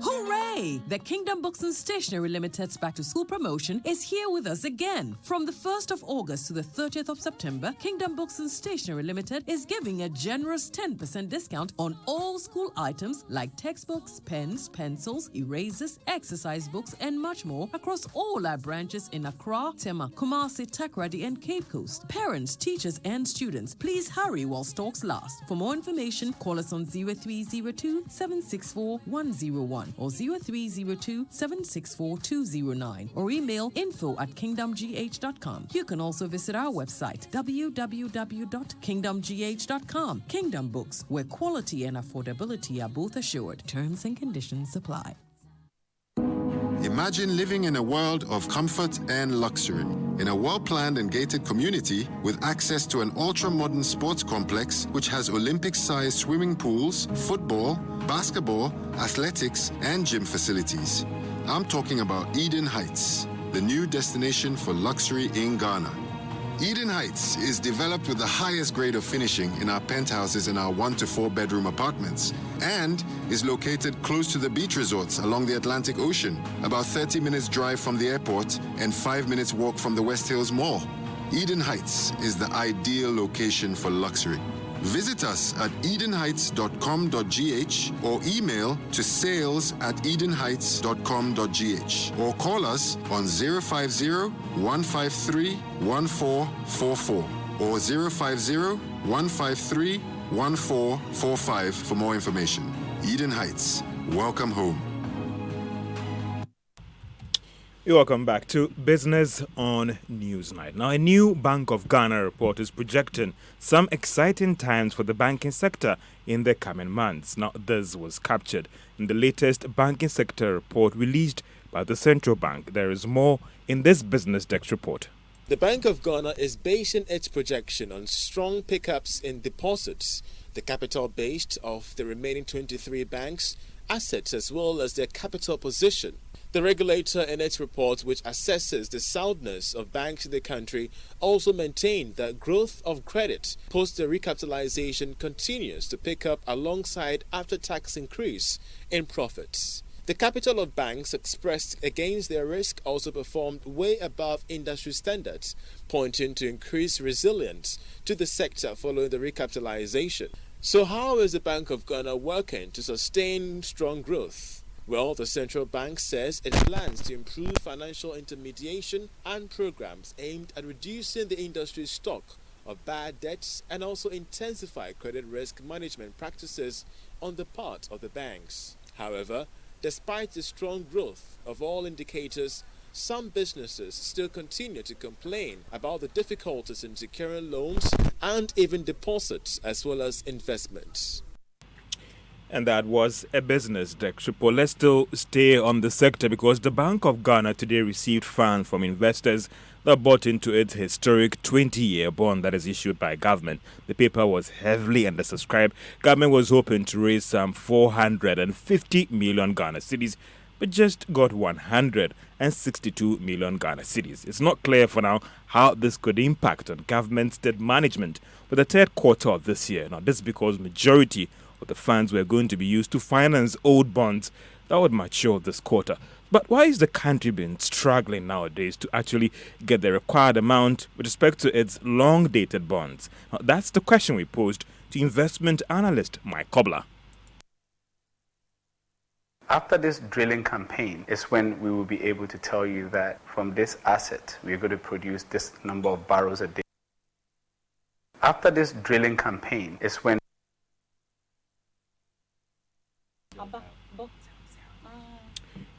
Hooray! The Kingdom Books and Stationery Limited's Back to School promotion is here with us again. From the 1st of August to the 30th of September, Kingdom Books and Stationery Limited is giving a generous 10% discount on all school items like textbooks, pens, pencils, erasers, exercise books, and much more across all our branches in Accra, Tema, Kumasi, Takoradi, and Cape Coast. Parents, teachers, and students, please hurry while stocks last. For more information, call us on 0302 764 101 or 0302 764 209 or email info@kingdomgh.com. You can also visit our website www.kingdomgh.com. Kingdom Books, where quality and affordability are both assured. Terms and conditions apply. Imagine living in a world of comfort and luxury. In a well-planned and gated community with access to an ultra-modern sports complex which has Olympic-sized swimming pools, football, basketball, athletics, and gym facilities. I'm talking about Eden Heights, the new destination for luxury in Ghana. Eden Heights is developed with the highest grade of finishing in our penthouses and our 1 to 4 bedroom apartments and is located close to the beach resorts along the Atlantic Ocean, about 30 minutes drive from the airport and 5 minutes walk from the West Hills Mall. Eden Heights is the ideal location for luxury. Visit us at edenheights.com.gh or email to sales@edenheights.com.gh or call us on 050-153-1444 or 050-153-1445 for more information. Eden Heights, welcome home. You're welcome back to Business on Newsnight. Now, a new Bank of Ghana report is projecting some exciting times for the banking sector in the coming months. Now, this was captured in the latest banking sector report released by the Central Bank. There is more in this Business Desk report. The Bank of Ghana is basing its projection on strong pickups in deposits, the capital base of the remaining 23 banks, assets as well as their capital position. The regulator in its report, which assesses the soundness of banks in the country, also maintained that growth of credit post the recapitalization continues to pick up alongside after-tax increase in profits. The capital of banks expressed against their risk also performed way above industry standards, pointing to increased resilience to the sector following the recapitalization. So how is the Bank of Ghana working to sustain strong growth? Well, the central bank says it plans to improve financial intermediation and programs aimed at reducing the industry's stock of bad debts and also intensify credit risk management practices on the part of the banks. However, despite the strong growth of all indicators, some businesses still continue to complain about the difficulties in securing loans and even deposits as well as investments. And that was a business desk report. Let's still stay on the sector because the Bank of Ghana today received funds from investors that bought into its historic 20-year bond that is issued by government. The paper was heavily undersubscribed. Government was hoping to raise some 450 million Ghana cedis, but just got 162 million Ghana cedis. It's not clear for now how this could impact on government's debt management for the third quarter of this year. Now, this is because majority of the funds were going to be used to finance old bonds that would mature this quarter. But why is the country been struggling nowadays to actually get the required amount with respect to its long-dated bonds? Now, that's the question we posed to investment analyst Mike Kobler. After this drilling campaign is when we will be able to tell you that from this asset, we're going to produce this number of barrels a day. After this drilling campaign is when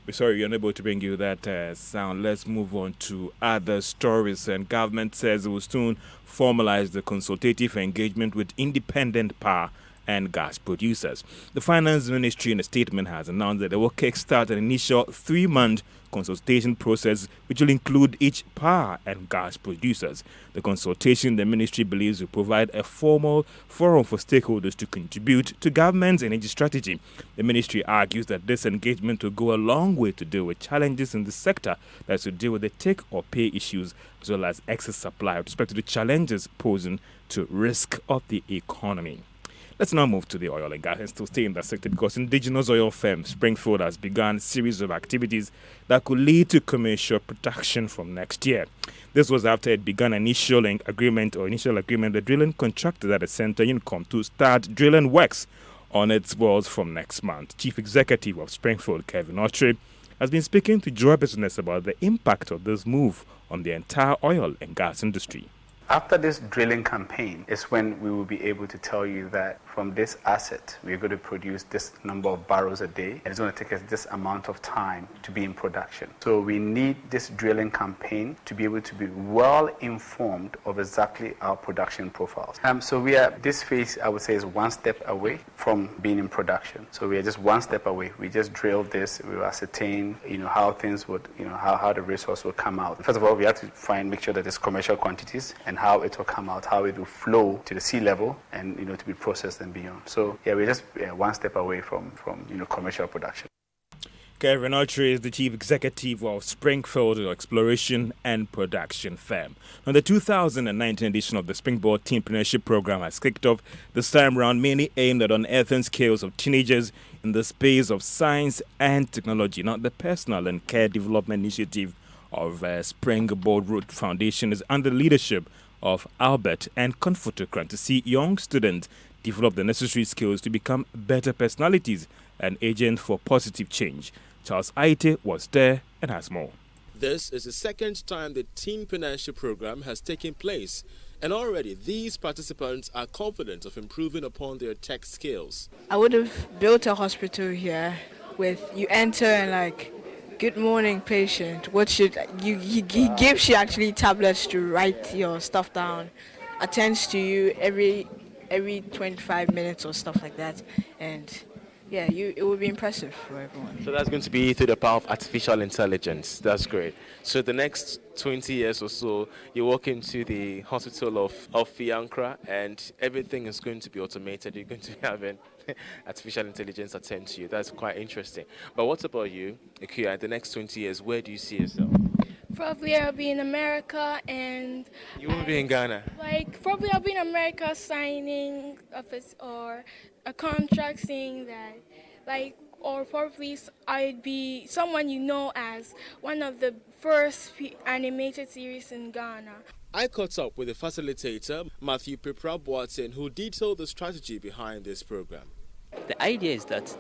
We're sorry you're unable to bring you that sound. Let's move on to other stories. And government says it will soon formalize the consultative engagement with independent power and gas producers. The Finance Ministry in a statement has announced that they will kickstart an initial 3-month consultation process which will include each power and gas producers. The consultation, the ministry believes, will provide a formal forum for stakeholders to contribute to government's energy strategy. The ministry argues that this engagement will go a long way to deal with challenges in the sector that should deal with the take or pay issues as well as excess supply with respect to the challenges posing to risk of the economy. Let's now move to the oil and gas and still stay in that sector because indigenous oil firm Springfield has begun a series of activities that could lead to commercial production from next year. This was after it began initial agreement with drilling contractor at the center Unicom to start drilling works on its wells from next month. Chief Executive of Springfield, Kevin Autry, has been speaking to Joy Business about the impact of this move on the entire oil and gas industry. After this drilling campaign is when we will be able to tell you that from this asset, we're going to produce this number of barrels a day, and it's going to take us this amount of time to be in production. So we need this drilling campaign to be able to be well informed of exactly our production profiles. So we are, this phase, I would say, is one step away from being in production. So we are just one step away. We just drilled this, we will ascertain, how things would, how the resource will come out. First of all, we have to make sure that there's commercial quantities and how it will come out, how it will flow to the sea level and, to be processed and beyond. So, we're just one step away from commercial production. Kevin Autry is the Chief Executive of Springfield Exploration and Production Firm. Now, the 2019 edition of the Springboard Teenpreneurship Program has kicked off this time round, mainly aimed at unearthing skills of teenagers in the space of science and technology. Now, the Personal and Care Development Initiative of Springboard Root Foundation is under the leadership of Albert and Confotokran to see young students develop the necessary skills to become better personalities and agents for positive change. Charles Aite was there and has more. This is the second time the Teenpreneurship Program has taken place, and already these participants are confident of improving upon their tech skills. I would have built a hospital here with you enter and good morning, patient. What should you? He gives you actually tablets to write your stuff down, attends to you every 25 minutes or stuff like that, and it would be impressive for everyone. So that's going to be through the power of artificial intelligence. That's great. So the next 20 years or so, you walk into the hospital of Fiancra and everything is going to be automated. You're going to be having artificial intelligence attend to you. That's quite interesting. But what about you, Ikuya? The next 20 years, where do you see yourself? Probably I'll be in America and... You won't be in Ghana? Probably I'll be in America signing or a contract saying that, or probably I'd be someone as one of the first animated series in Ghana. I caught up with the facilitator, Matthew Pepra Boateng, who detailed the strategy behind this program. The idea is that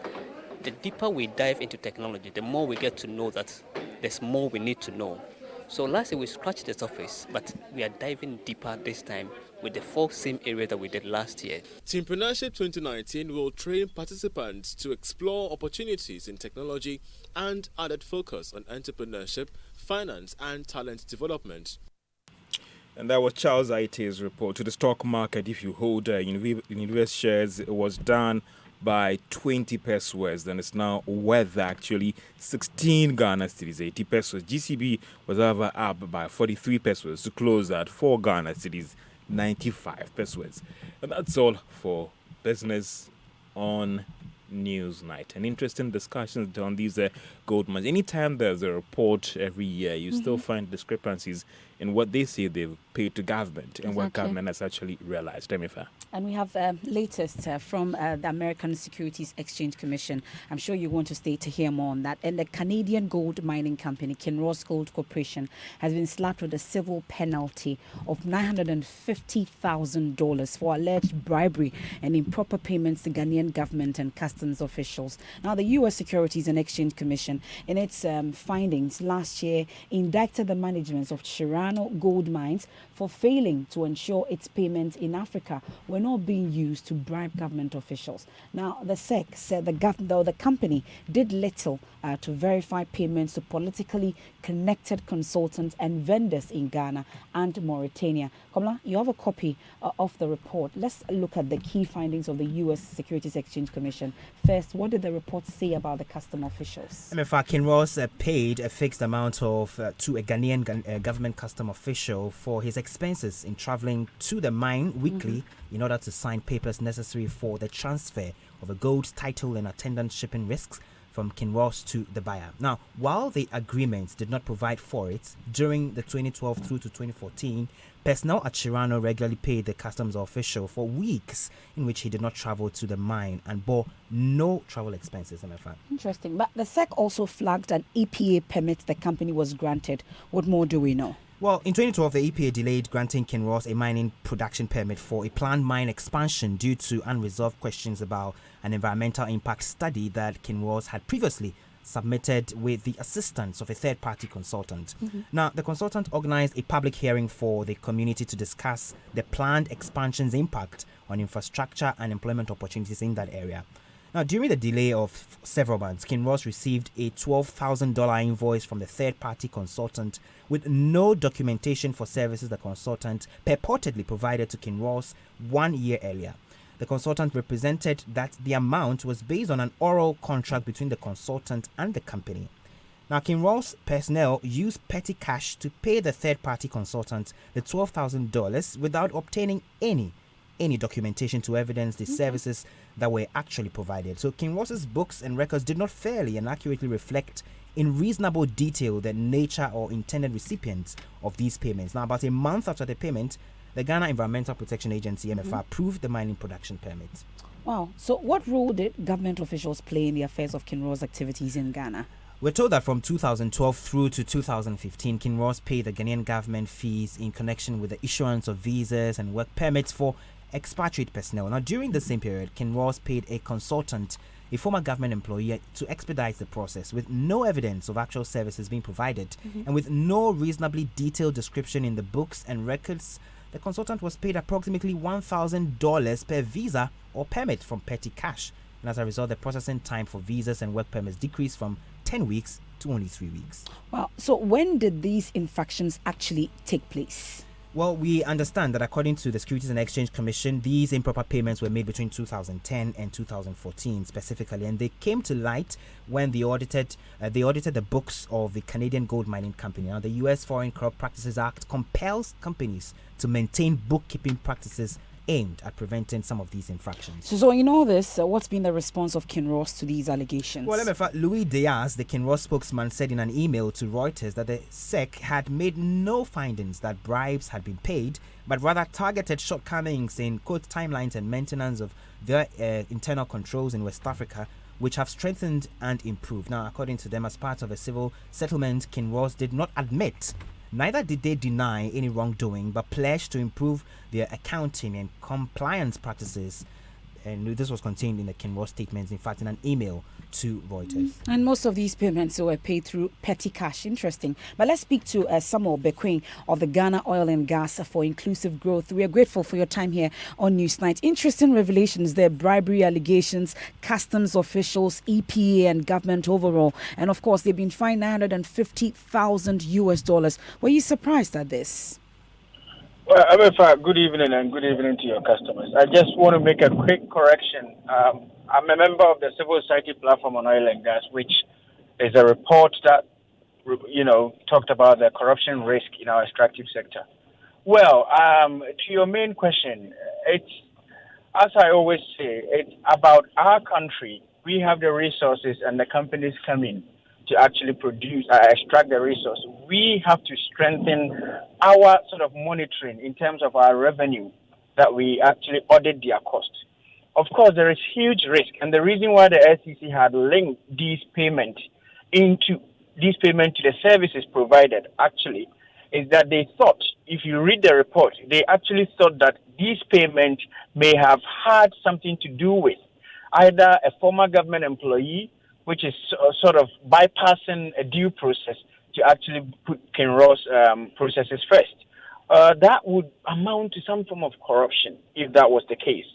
the deeper we dive into technology, the more we get to know that there's more we need to know. So last year we scratched the surface, but we are diving deeper this time with the 4 same areas that we did last year. Teampreneurship 2019 will train participants to explore opportunities in technology and added focus on entrepreneurship, finance and talent development. And that was Charles Aite's report. To the stock market, if you hold Universe shares, it was down by 20 pesos, then it's now worth actually 16 Ghana cedis, 80 pesos. GCB was however up by 43 pesos to close at 4 Ghana cedis, 95 pesos. And that's all for Business on Newsnight. An interesting discussions on these gold mines. Anytime there's a report every year, you still find discrepancies in what they say they've paid to government and what government has actually realized. Demifa. And we have latest from the American Securities Exchange Commission. I'm sure you want to stay to hear more on that. And the Canadian gold mining company, Kinross Gold Corporation, has been slapped with a civil penalty of $950,000 for alleged bribery and improper payments to Ghanaian government and customs officials. Now, the U.S. Securities and Exchange Commission, in its findings last year, indicted the management of Chirano Gold Mines for failing to ensure its payments in Africa were not being used to bribe government officials. Now, the SEC said the company did little to verify payments to politically connected consultants and vendors in Ghana and Mauritania. Kamala, you have a copy of the report. Let's look at the key findings of the U.S. Securities Exchange Commission. First, what did the report say about the custom officials? MFA Kinross paid a fixed amount of to a Ghanaian government custom official for his expenses in traveling to the mine weekly in order to sign papers necessary for the transfer of a gold title and attendant shipping risks from Kinross to the buyer. Now, while the agreement did not provide for it, during the 2012 through to 2014, personnel at Chirano regularly paid the customs official for weeks in which he did not travel to the mine and bore no travel expenses. Interesting. But the SEC also flagged an EPA permit the company was granted. What more do we know? Well, in 2012, the EPA delayed granting Kinross a mining production permit for a planned mine expansion due to unresolved questions about an environmental impact study that Kinross had previously submitted with the assistance of a third-party consultant. Now, the consultant organized a public hearing for the community to discuss the planned expansion's impact on infrastructure and employment opportunities in that area. Now, during the delay of several months, Kinross received a $12,000 invoice from the third-party consultant with no documentation for services the consultant purportedly provided to Kinross 1 year earlier. The consultant represented that the amount was based on an oral contract between the consultant and the company. Now, Kinross personnel used petty cash to pay the third-party consultant the $12,000 without obtaining any documentation to evidence the services that were actually provided. So Kinross's books and records did not fairly and accurately reflect in reasonable detail the nature or intended recipients of these payments. Now, about a month after the payment, the Ghana Environmental Protection Agency, MFR, approved the mining production permit. Wow. So what role did government officials play in the affairs of Kinross activities in Ghana? We're told that from 2012 through to 2015, Kinross paid the Ghanaian government fees in connection with the issuance of visas and work permits for expatriate personnel. Now, during the same period, Kinross paid a consultant, a former government employee, to expedite the process with no evidence of actual services being provided and with no reasonably detailed description in the books and records. The consultant was paid approximately $1,000 per visa or permit from petty cash. And as a result, the processing time for visas and work permits decreased from 10 weeks to only 3 weeks. Wow. So when did these infractions actually take place? Well, we understand that according to the Securities and Exchange Commission, these improper payments were made between 2010 and 2014 specifically, and they came to light when they audited the books of the Canadian gold mining company. Now, the U.S. Foreign Corrupt Practices Act compels companies to maintain bookkeeping practices aimed at preventing some of these infractions. So in all this, what's been the response of Kinross to these allegations? Well, Louis Diaz, the Kinross spokesman, said in an email to Reuters that the SEC had made no findings that bribes had been paid, but rather targeted shortcomings in quote timelines and maintenance of their internal controls in West Africa, which have strengthened and improved. Now, according to them, as part of a civil settlement, Kinross did not admit, neither did they deny any wrongdoing, but pledged to improve their accounting and compliance practices. And this was contained in the Kinross statements, in fact, in an email to Reuters. And most of these payments were paid through petty cash. Interesting. But let's speak to Samuel Bequin of the Ghana Oil and Gas for Inclusive Growth. We are grateful for your time here on Newsnight. Interesting revelations there, bribery allegations, customs officials, EPA and government overall. And of course, they've been fined $950,000 US. Were you surprised at this? Well, Amefa, good evening and good evening to your customers. I just want to make a quick correction. I'm a member of the Civil Society Platform on Oil and Gas, which is a report that, talked about the corruption risk in our extractive sector. Well, to your main question, it's, as I always say, it's about our country. We have the resources and the companies come in to actually produce, extract the resource. We have to strengthen our sort of monitoring in terms of our revenue, that we actually audit their cost. Of course, there is huge risk, and the reason why the SEC had linked these payment to the services provided actually is that they thought, if you read the report, they actually thought that these payments may have had something to do with either a former government employee, which is sort of bypassing a due process to actually put Kinross processes first. That would amount to some form of corruption if that was the case.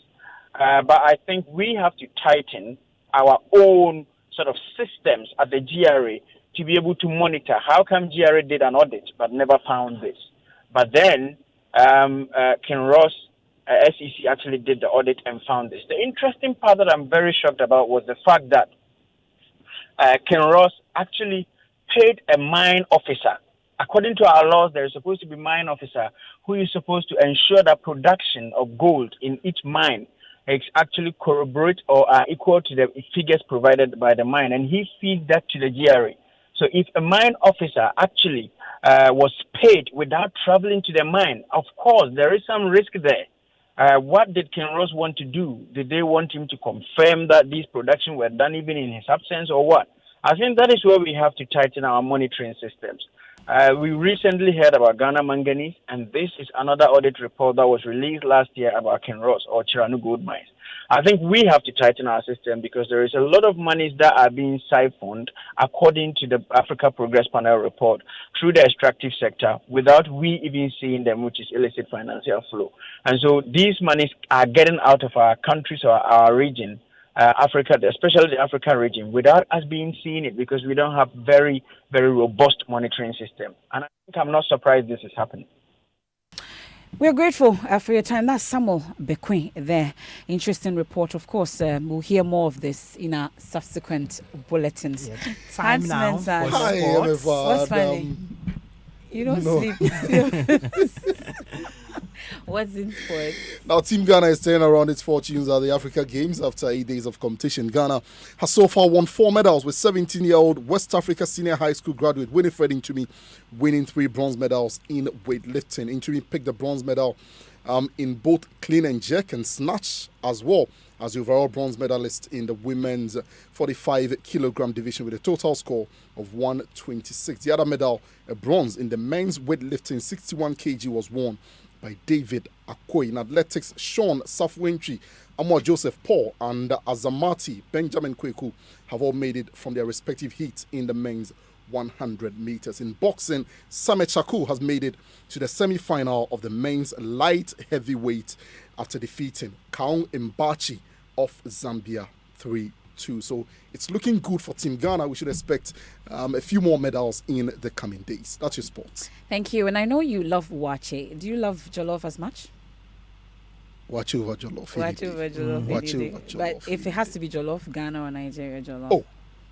But I think we have to tighten our own sort of systems at the GRA to be able to monitor. How come GRA did an audit but never found this? But then Kinross SEC actually did the audit and found this. The interesting part that I'm very shocked about was the fact that Kinross actually paid a mine officer. According to our laws, there is supposed to be a mine officer who is supposed to ensure that production of gold in each mine is actually corroborate or are equal to the figures provided by the mine, and he feeds that to the GRA. So if a mine officer actually was paid without traveling to the mine, of course, there is some risk there. What did Kinross want to do? Did they want him to confirm that these production were done even in his absence, or what? I think that is where we have to tighten our monitoring systems. We recently heard about Ghana Manganese, and this is another audit report that was released last year about Kinross or Chiranu Gold Mines. I think we have to tighten our system because there is a lot of monies that are being siphoned, according to the Africa Progress Panel report, through the extractive sector without we even seeing them, which is illicit financial flow. And so these monies are getting out of our countries or our region, Africa, especially the African region, without us being seeing it because we don't have very, very robust monitoring system. And I think I'm not surprised this is happening. We're grateful for your time. That's Samuel Bequin there. Interesting report. Of course, we'll hear more of this in our subsequent bulletins. Yeah, time now. Hi, what's funny? You don't sleep. What's in sports? Now, Team Ghana is turning around its fortunes at the Africa Games after 8 days of competition. Ghana has so far won 4 medals, with 17-year-old West Africa Senior High School graduate Winifred Ntumi winning 3 bronze medals in weightlifting. Ntumi picked the bronze medal in both clean and jerk and snatch, as well as the overall bronze medalist in the women's 45-kilogram division with a total score of 126. The other medal, a bronze in the men's weightlifting 61 kg, was won by David Akoy. In athletics, Sean Safwentry, Amor Joseph Paul, and Azamati Benjamin Kweku have all made it from their respective heats in the men's 100 meters. In boxing, Samet Chaku has made it to the semi-final of the men's light heavyweight after defeating Kaung Mbachi of Zambia 3-2. So it's looking good for Team Ghana. We should expect a few more medals in the coming days. That's your sports. Thank you. And I know you love Wache. Do you love Jollof as much? Wache over Jollof. Wache over Jollof. Wache over Jollof. But if it has to be Jollof, Ghana or Nigeria Jollof? Oh,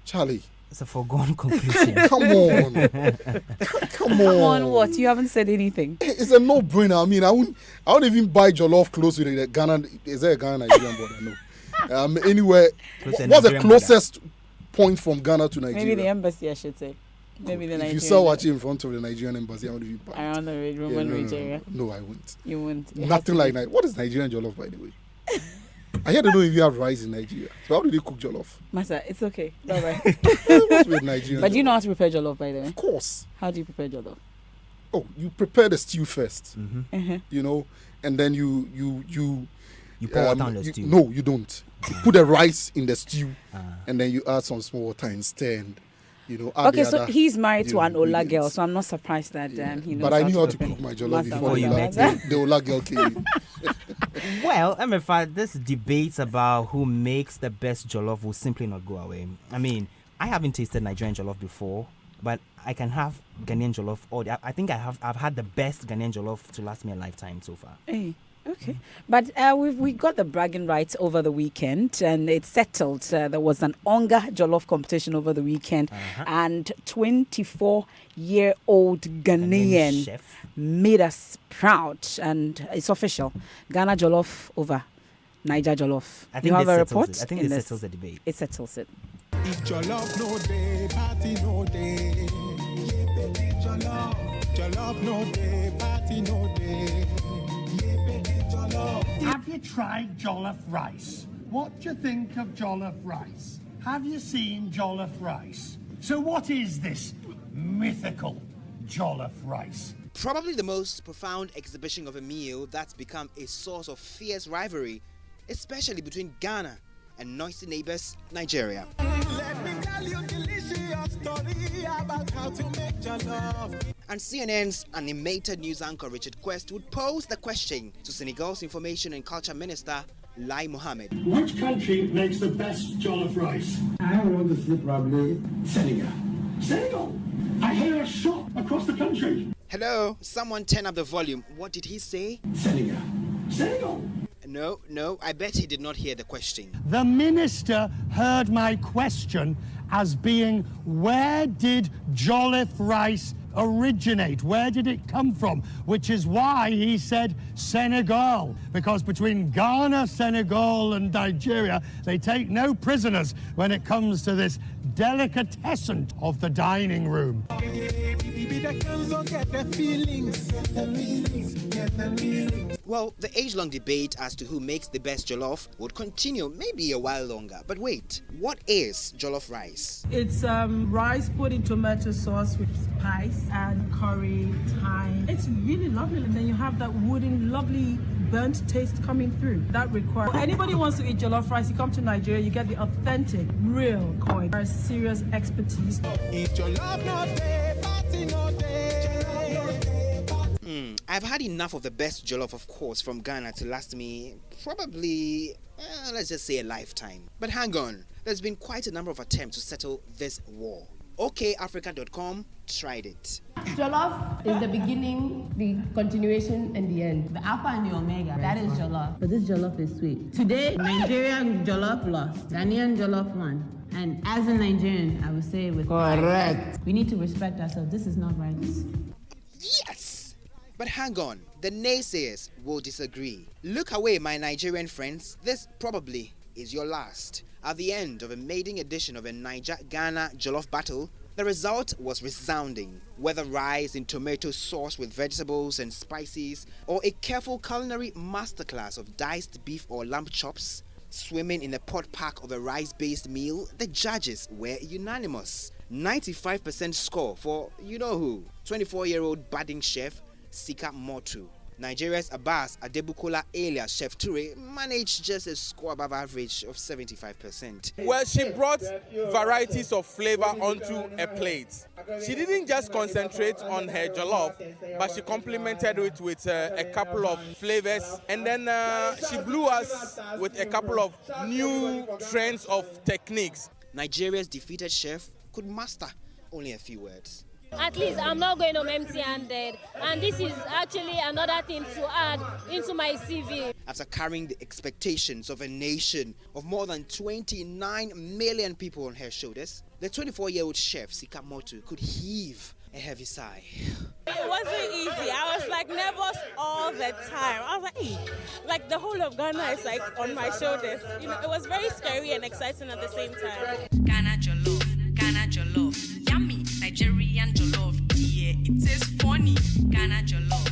Charlie. It's a foregone conclusion. Come on. Come on. Come on, what? You haven't said anything. It's a no-brainer. I mean, I won't even buy Jollof close to the Ghana. Is there a Ghana Nigerian border? No. Anyway, what's the closest point from Ghana to Nigeria? Maybe the embassy, I should say. Maybe the Nigerian. If you saw Wache in front of the Nigerian embassy, I would be bad. Around the Roman Nigeria. No, I won't. You won't. Nothing like that. What is Nigerian Jollof, by the way? I hear they don't even have rice in Nigeria. So how do they cook Jollof? Masa, it's okay. Bye-bye. What's with Nigerian But do you know how to prepare Jollof, by the way? Of course. How do you prepare Jollof? Oh, you prepare the stew first. Mm-hmm. You know, and then you You pour water on the stew. No, you don't. You put the rice in the stew, and then you add some small water and stir. And, add Okay, the so other, he's married to an Ola girl, ingredients. so I'm not surprised that he knows. But I knew how to prepare. cook my jollof Master, before you met the Ola girl came. Well, MFA, this debate about who makes the best jollof will simply not go away. I mean, I haven't tasted Nigerian jollof before, but I can have Ghanaian jollof all day. I think I've had the best Ghanaian jollof to last me a lifetime so far. Hey. Okay, but we got the bragging rights over the weekend, and it's settled. There was an Onga Jollof competition over the weekend, and 24-year-old Ghanaian chef made us proud, and it's official. Ghana Jollof over Niger Jollof. I think you have a this settles report? it. I think this settles the debate. It settles it. If Jollof no day, party no day. Jollof no day, party no day. Have you tried jollof rice? What do you think of jollof rice? Have you seen jollof rice? So what is this mythical jollof rice? Probably the most profound exhibition of a meal that's become a source of fierce rivalry, especially between Ghana and noisy neighbors Nigeria. Let me tell you a delicious story about how to make jollof. And CNN's animated news anchor Richard Quest would pose the question to Senegal's Information and Culture Minister Lai Mohammed. Which country makes the best jollof rice? I want to say probably Senegal. Senegal! I hear a shot across the country. Hello, someone turn up the volume. What did he say? Senegal. Senegal! No, I bet he did not hear the question. The minister heard my question as being, where did jollof rice originate? Where did it come from? Which is why he said Senegal, because between Ghana, Senegal and Nigeria, they take no prisoners when it comes to this delicatessen of the dining room. Well, the age-long debate as to who makes the best jollof would continue maybe a while longer. But wait, what is jollof rice? It's rice put in tomato sauce with spice and curry, thyme. It's really lovely. And then you have that wooden, lovely burnt taste coming through. That requires anybody who wants to eat jollof rice, you come to Nigeria, you get the authentic, real koi. There's serious expertise. Eat jollof no day, party no day. I've had enough of the best jollof, of course, from Ghana to last me probably, let's just say a lifetime. But hang on, there's been quite a number of attempts to settle this war. OKAfrica.com tried it. Jollof is the beginning, the continuation, and the end. The alpha and the omega. That is jollof. But this jollof is sweet. Today, Nigerian jollof lost. Ghanaian jollof won. And as a Nigerian, I would say with correct. We need to respect ourselves. This is not right. Yes! But hang on, the naysayers will disagree. Look away, my Nigerian friends. This probably is your last. At the end of a maiden edition of a Niger-Ghana jollof battle, the result was resounding. Whether rice in tomato sauce with vegetables and spices, or a careful culinary masterclass of diced beef or lamb chops, swimming in a pot pack of a rice-based meal, the judges were unanimous. 95% score for you-know-who, 24-year-old budding chef Sika Motu. Nigeria's Abbas Adebukola alias Chef Ture managed just a score above average of 75%. Well, she brought varieties of flavor onto a plate. She didn't just concentrate on her jollof, but she complemented it with a couple of flavors, and then she blew us with a couple of new trends of techniques. Nigeria's defeated chef could master only a few words. At least I'm not going home empty-handed, and this is actually another thing to add into my CV. After carrying the expectations of a nation of more than 29 million people on her shoulders, the 24-year-old chef Sika Motu could heave a heavy sigh. It wasn't easy. I was like nervous all the time. I was like, hey, like the whole of Ghana is like on my shoulders. You know, it was very scary and exciting at the same time. Ghana jollof, yummy. Nigerian jollof, yeah, it is funny. Ghana jollof.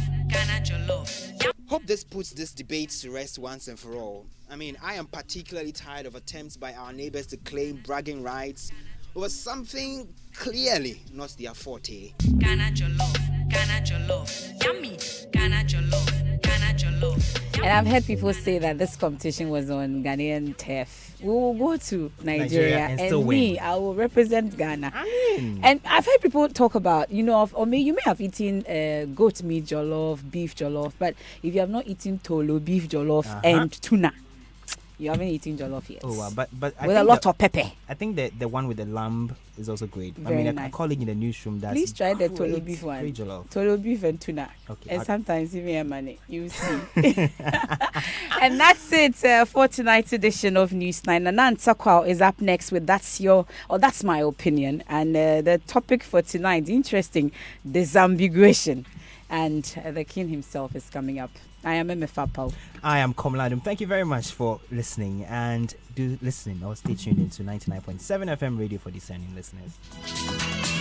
Hope this puts this debate to rest once and for all. I mean, I am particularly tired of attempts by our neighbors to claim bragging rights over something clearly not their forte. Ghana jollof, yummy. Ghana jollof. Ghana jollof. And I've heard people say that this competition was on Ghanaian turf. We will go to Nigeria and still me, win. I will represent Ghana. And I've heard people talk about, you may have eaten goat meat jollof, beef jollof, but if you have not eaten tolo, beef jollof, and tuna, you haven't eaten jollof yet. Oh, wow. But I with think a lot of pepper. I think that the one with the lamb is also great. Very a nice. colleague in the newsroom that's Please try the great, tolo beef one. great jollof. Tolo beef and tuna. Okay, And I'll- sometimes even money. You see. And that's it for tonight's edition of News 9. Nanan Sakwao is up next with That's My Opinion. And the topic for tonight, interesting, disambiguation. And the king himself is coming up. I am Emefapao. I am Komladum. Thank you very much for listening, and do listening or stay tuned into 99.7 FM radio for discerning listeners.